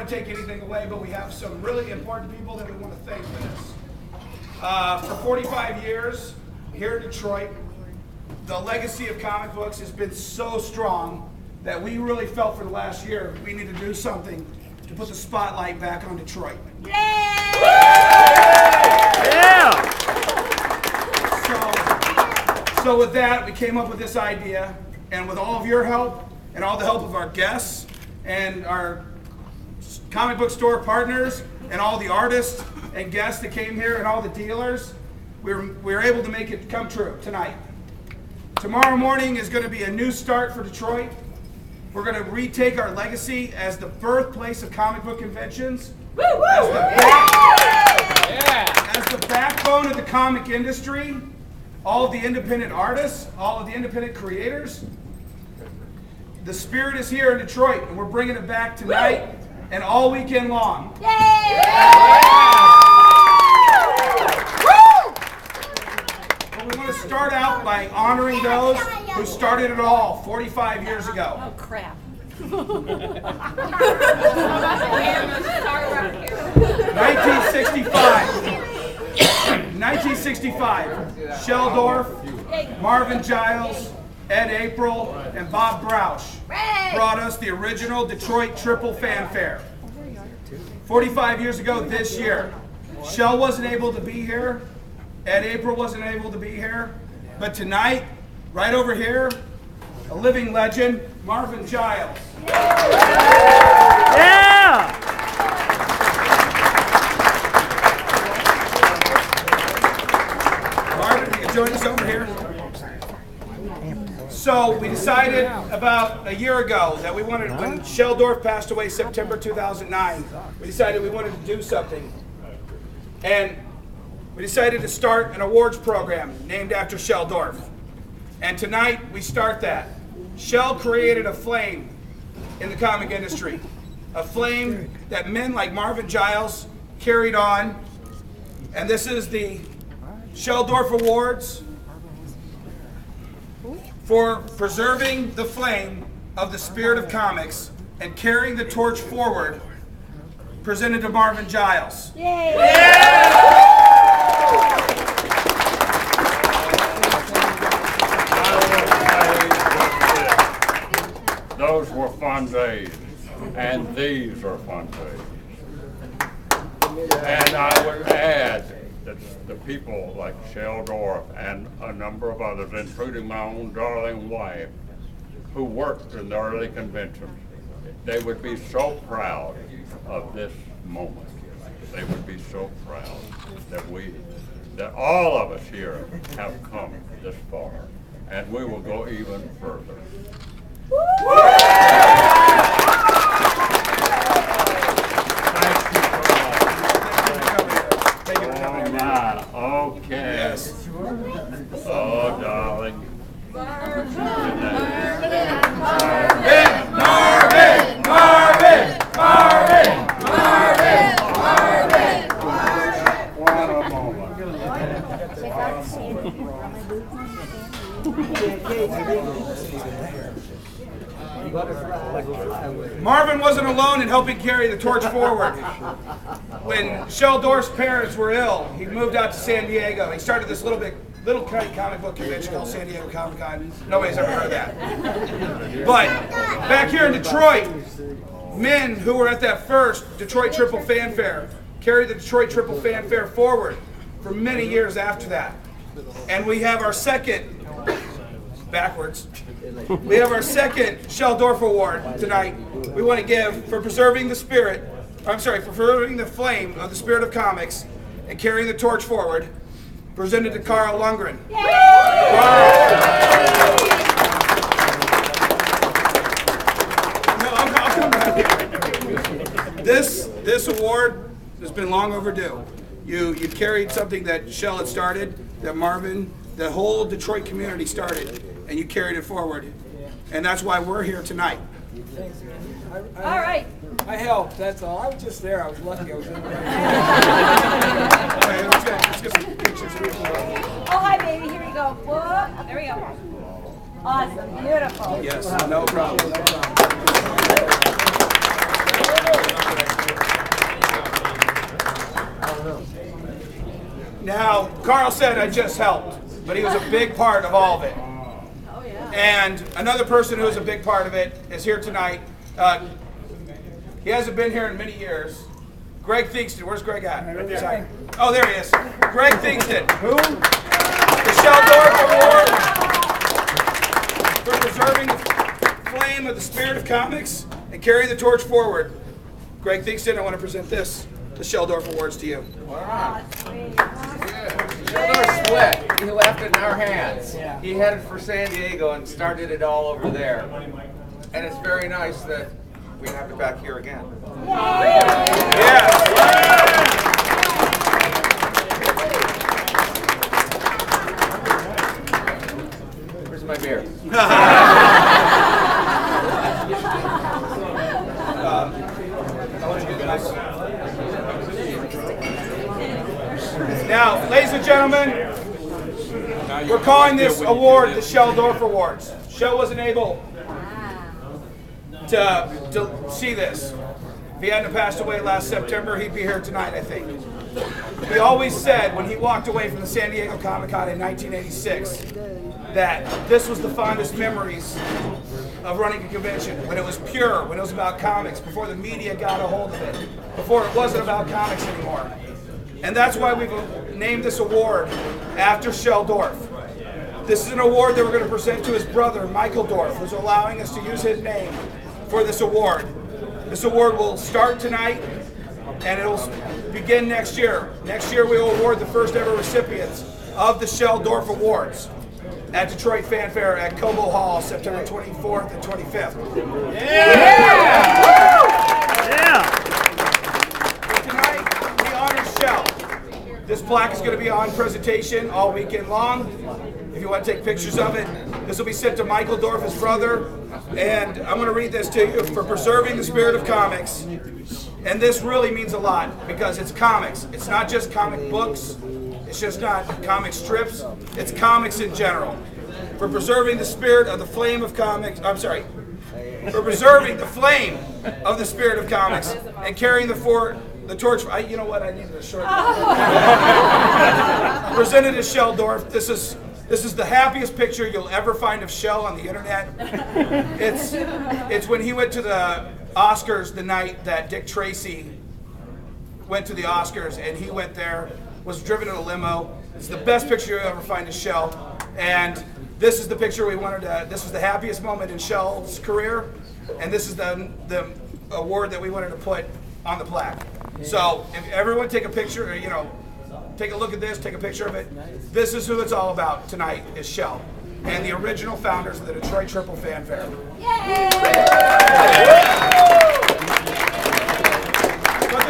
want to take anything away, but we have some really important people that we want to thank for this. For 45 years here in Detroit, the legacy of comic books has been so strong that we really felt for the last year we need to do something to put the spotlight back on Detroit. Yeah! So with that, we came up with this idea, and with all of your help and all the help of our guests and our comic book store partners and all the artists and guests that came here and all the dealers, we were able to make it come true tonight. Tomorrow morning is going to be a new start for Detroit. We're going to retake our legacy as the birthplace of comic book conventions, as the backbone of the comic industry, all of the independent artists, all of the independent creators. The spirit is here in Detroit, and we're bringing it back tonight and all weekend long. But we want to start out by honoring those who started it all 45 years ago. Oh, crap. 1965, Shel Dorf, Marvin Giles, Ed April, and Bob Broush brought us the original Detroit Triple FanFare. 45 years ago this year. Shel wasn't able to be here, Ed April wasn't able to be here, but tonight, right over here, a living legend, Marvin Giles. Yeah! Marvin, you can join us over here. So we decided about a year ago that we wanted, when Shel Dorf passed away September 2009, we decided we wanted to do something. And we decided to start an awards program named after Shel Dorf. And tonight we start that. Shel created a flame in the comic industry, a flame that men like Marvin Giles carried on. And this is the Shel Dorf Awards for preserving the flame of the spirit of comics and carrying the torch forward, presented to Marvin Giles. Yay! Those were fun days, and these are fun days. And I would add that the people like Shel Dorf and a number of others, including my own darling wife, who worked in the early conventions, they would be so proud of this moment. They would be so proud that all of us here have come this far, and we will go even further. Okay. Yes. Oh, darling. Marvin! What a moment. Marvin wasn't alone in helping carry the torch forward. When Shel Dorf's parents were ill, he moved out to San Diego. He started this little comic book convention called San Diego Comic Con. Nobody's ever heard of that. But back here in Detroit, men who were at that first Detroit Triple FanFare carried the Detroit Triple FanFare forward for many years after that. And we have our second, we have our second Shel Dorf Award tonight. We want to give for preserving the spirit, for preserving the flame of the spirit of comics and carrying the torch forward, presented to Carl Lundgren. This award has been long overdue. You carried something that Shel had started, that Marvin, the whole Detroit community started, and you carried it forward. And that's why we're here tonight. Thanks, man. All right. I helped, that's all. I was just there. I was lucky I was in there. Let's get some pictures. Oh, hi, baby. Here we go. Whoa. There we go. Awesome. Beautiful. Yes, no problem. Carl said I just helped, but he was a big part of all of it. And another person who is a big part of it is here tonight. He hasn't been here in many years. Greg Theakston. Where's Greg at? Sorry. Oh, there he is. Greg Theakston. Who? The Shel Dorf Awards for preserving the flame of the spirit of comics and carrying the torch forward. Greg Theakston, I want to present this, the Shel Dorf Awards, to you. Shel Dorf split. He left it in our hands. He headed for San Diego and started it all over there. And it's very nice that we have it back here again. Yeah. Where's my beer? Now, ladies and gentlemen, we're calling this award the Shel Dorf Awards. Shel wasn't able to see this. If he hadn't passed away last September, he'd be here tonight, I think. He always said when he walked away from the San Diego Comic-Con in 1986 that this was the fondest memories of running a convention, when it was pure, when it was about comics, before the media got a hold of it, before it wasn't about comics anymore. And that's why we've named this award after Shel Dorf. This is an award that we're going to present to his brother, Michael Dorf, who's allowing us to use his name for this award. This award will start tonight, and it will begin next year. Next year, we will award the first ever recipients of the Shel Dorf Awards at Detroit FanFare at Cobo Hall, September 24th and 25th. Tonight, we honor Shel. This plaque is going to be on presentation all weekend long. If you want to take pictures of it, this will be sent to Michael Dorf, his brother. And I'm going to read this to you: for preserving the spirit of comics. And this really means a lot because it's comics. It's not just comic books. It's just not comic strips. It's comics in general. For preserving the spirit of the flame of comics. I'm sorry. For preserving the flame of the spirit of comics and carrying the torch. You know what? I needed a short. Presented to Shel Dorf. This is the happiest picture you'll ever find of Shel on the internet. It's when he went to the Oscars the night that Dick Tracy went to the Oscars, and he went there, was driven in a limo. It's the best picture you'll ever find of Shel. And this is the picture we wanted to, this was the happiest moment in Shel's career, and this is the award that we wanted to put on the plaque. So if everyone take a picture, or, take a look at this, take a picture of it. This is who it's all about tonight, is Shel, and the original founders of the Detroit FanFare. But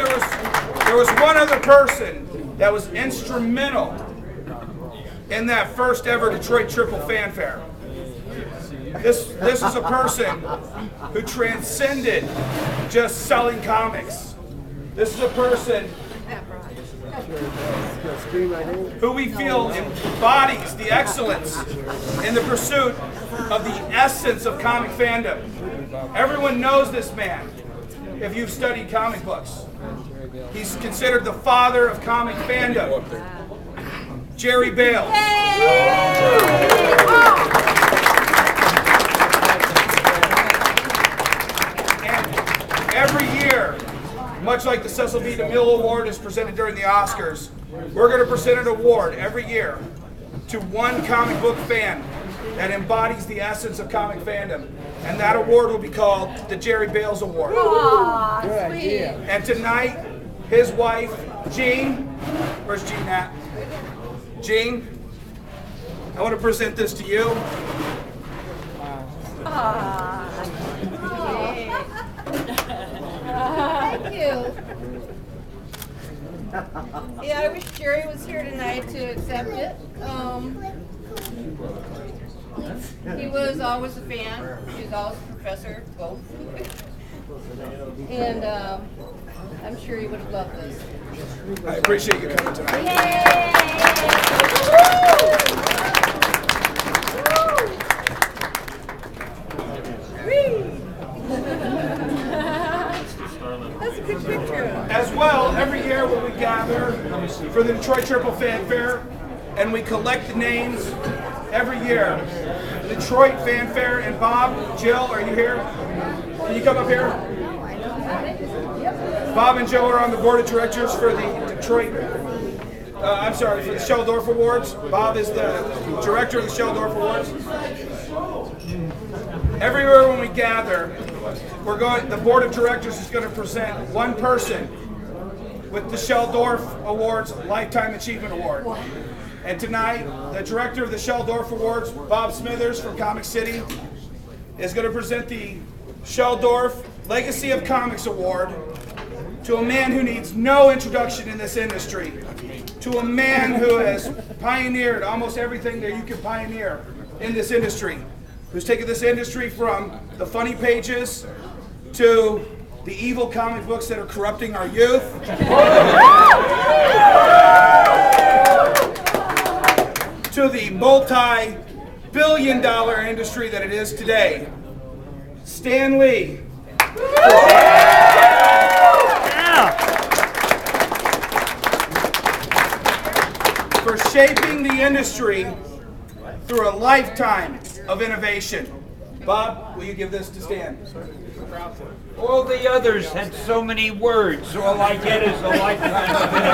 there was one other person that was instrumental in that first ever Detroit FanFare. This is a person who transcended just selling comics. This is a person who we feel embodies the excellence in the pursuit of the essence of comic fandom. Everyone knows this man if you've studied comic books. He's considered the father of comic fandom. Jerry Bales. And every year, much like the Cecil B. DeMille Award is presented during the Oscars, we're going to present an award every year to one comic book fan that embodies the essence of comic fandom. And that award will be called the Jerry Bales Award. Aww, sweet. And tonight, his wife, Jean, where's Jean at? Jean, I want to present this to you. Thank you. Yeah, I wish Jerry was here tonight to accept it. He was always a fan. He was always a professor, both. And I'm sure he would have loved this. I appreciate you coming tonight. That's a good picture. As well, every year when we gather for the Detroit FanFare, and we collect the names every year. Detroit FanFare, and Bob, Jill, are you here? Can you come up here? Bob and Joe are on the board of directors for the for the Shel Dorf Awards. Bob is the director of the Shel Dorf Awards. Everywhere when we gather, the board of directors is going to present one person with the Shel Dorf Awards Lifetime Achievement Award. And tonight, the director of the Shel Dorf Awards, Bob Smithers from Comic City, is going to present the Shel Dorf Legacy of Comics Award to a man who needs no introduction in this industry, to a man who has pioneered almost everything that you can pioneer in this industry, who's taken this industry from the funny pages to the evil comic books that are corrupting our youth, to the multi-billion-dollar industry that it is today. Stan Lee. For shaping the industry through a lifetime of innovation. Bob, will you give this to Stan? All the others had so many words. All I get is a lifetime of innovation.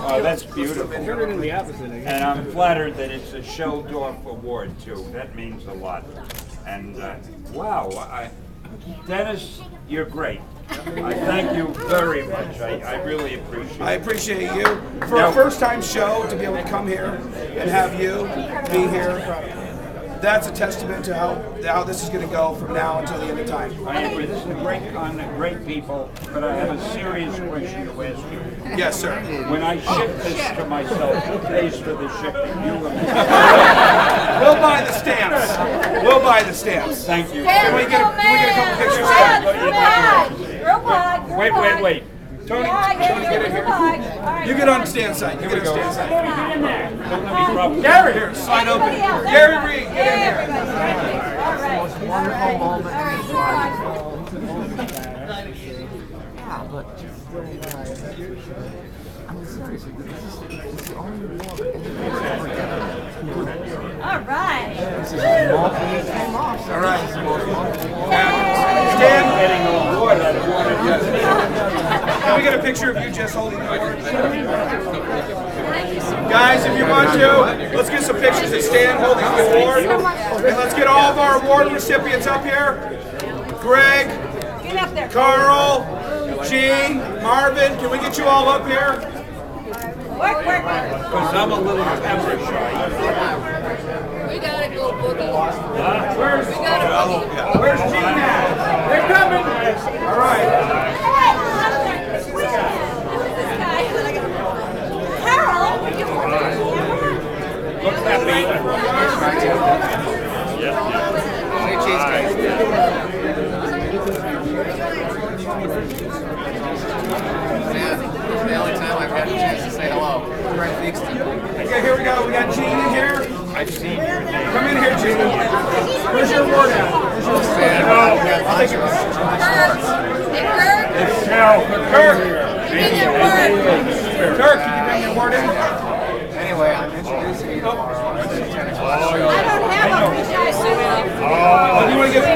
Oh, that's beautiful. And I'm flattered that it's a Shel Dorf Award, too. That means a lot. And wow, Dennis, you're great. I thank you very much. I really appreciate it. I appreciate you. For our first time show, to be able to come here and have you be here, that's a testament to how this is going to go from now until the end of time. I agree. This is a great con, great people, but I have a serious question to ask you. Yes, sir. When I ship this to myself, who pays for the shipping? You and me. We'll buy the stamps. We'll buy the stamps. Thank you. Can we get a couple pictures? Wait. Tony, get in here. You get on Stan's side. You get on Stan's side. don't let me drop it. Gary, here, slide open. Gary Reed, get in here. All right. All right. Stan, Getting an award out of one of you. can we get a picture of you just holding the award? Guys, if you want to, let's get some pictures of Stan holding the award. And let's get all of our award recipients up here. Greg, Get up there. Carl, Gene, Marvin, can we get you all up here? Work. Because I'm a little camera shy. We gotta go boogie. Where's Gene at? They're coming. All right. Carol, Look happy. The only time I've had a chance to say hello. We're at Theakston. Okay, here we go. We got Gene in here. I've seen your name. Come in here, Gene. Where's your award at? It's Shel. Kirk, can you bring your award in? Anyway, I'm introducing you tomorrow. It's a 10 o'clock show. I don't have a Oh, you want to get?